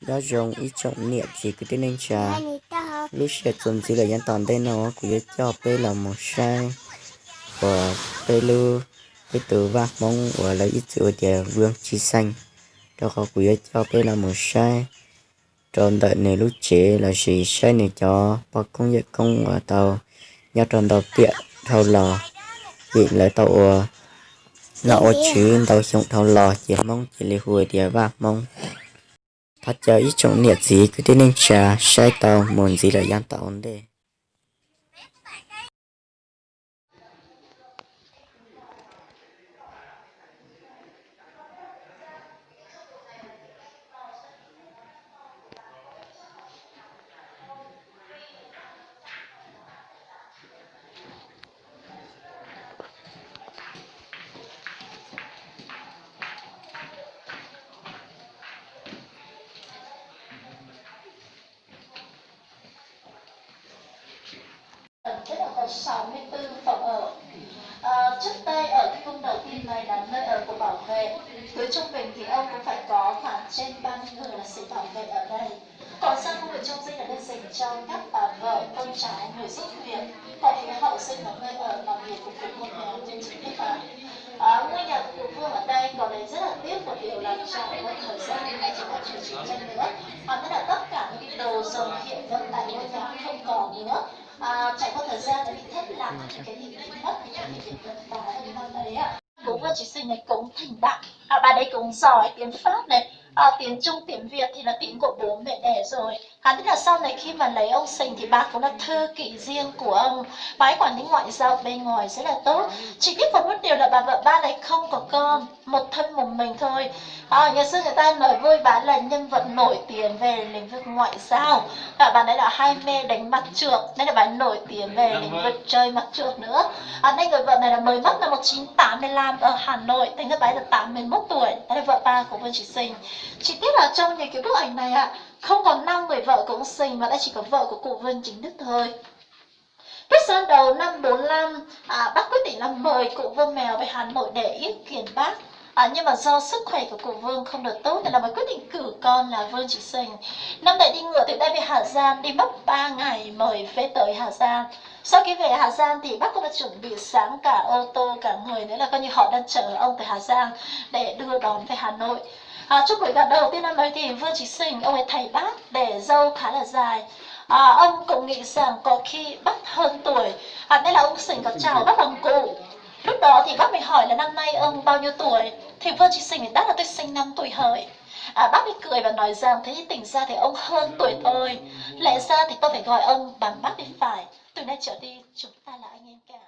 đó dùng ít chọn nhiệt gì cứ tên nên trà lúc sẽ chuẩn gì là dân toàn đây nó cũng cho bê là một sai và bê lư bê từ vác mong và lấy ít chữ để vương chi xanh đó họ cũng cho bê là một sai tròn đợi này lúc chế là gì sai này cho bác công việc công ở tàu nhà tròn tàu tiện thầu lò bị lại tàu lò chứ tàu sống thầu lò chỉ mong chỉ lấy hồi để vác mong phát cho ít chọn nhiệt gì cứ tên nên trà sai tàu muốn gì là dân tàu đây. Tức là có 64 phòng ở. Trước đây ở cái cung đầu tiên này là nơi ở của bảo vệ. Với trung bình thì ông cũng phải có khoảng trên 30 người là sẽ bảo vệ ở đây. Còn sang khu vực trong dinh là nơi dành cho các bà vợ, con cháu, người giúp việc. Còn phía hậu dinh là nơi ở làm việc của cụ mèo trên chính địa bàn. Ngôi nhà của cụ vương ở đây còn đấy rất là tiếc một điều là trải qua thời gian này chỉ còn chưa chiến tranh nữa. Tức là tất cả những đồ dùng hiện vật tại ngôi nhà không còn nữa. Trải qua thời gian đã bị thất lạc những cái gì bị mất những cái hiện vật và những năm đấy ạ. Cũng Vương Chí Sinh này cũng thành đạt, bà đấy cũng giỏi tiếng Pháp này, tiếng Trung tiếng Việt thì là tiếng của bố mẹ đẻ rồi. Tức là sau này khi mà lấy ông Sinh thì bà cũng là thư ký riêng của ông, bà ấy quản lý ngoại giao bên ngoài rất là tốt. Chỉ biết có một điều là bà vợ ba này không có con, một thân một mình thôi. Ngày xưa người ta nói vui bà là nhân vật nổi tiếng về lĩnh vực ngoại giao, và bà ấy là hay mê đánh mặt trượt nên là bà ấy nổi tiếng về lĩnh vực chơi mặt trượt nữa. Nên người vợ này là mới mất năm 1985 ở Hà Nội, tính ra bà ấy là 81 tuổi. Đây là vợ ba của Vương Chí Sinh. Chỉ tiếc là trong những cái bức ảnh này không có 5 người vợ của ông Sinh mà đã chỉ có vợ của cụ Vương Chính Đức thôi. Kết sơn đầu năm 45, bác quyết định là mời cụ Vương Mèo về Hà Nội để ý kiến bác. Nhưng mà do sức khỏe của cụ Vương không được tốt nên là mới quyết định cử con là Vương Chí Sinh. Năm đấy đi ngựa từ đây về Hà Giang, đi mất 3 ngày mới về tới Hà Giang. Sau khi về Hà Giang thì bác cũng đã chuẩn bị sẵn cả ô tô cả người, nữa là coi như họ đang chở ông từ Hà Giang để đưa đón về Hà Nội. Trong buổi gặp đầu tiên năm ấy thì Vương Chí Sinh ông ấy thầy bác để dâu khá là dài. Ông cũng nghĩ rằng có khi bác hơn tuổi, nên là ông Sinh có chào bác bằng cụ. Lúc đó thì bác mới hỏi là năm nay ông bao nhiêu tuổi, thì Vương Chí Sinh đáp là tôi sinh 5 tuổi hợi. Bác mới cười và nói rằng thế thì tỉnh ra thì ông hơn tuổi tôi, lẽ ra thì tôi phải gọi ông bằng bác thì phải, từ nay trở đi chúng ta là anh em cả.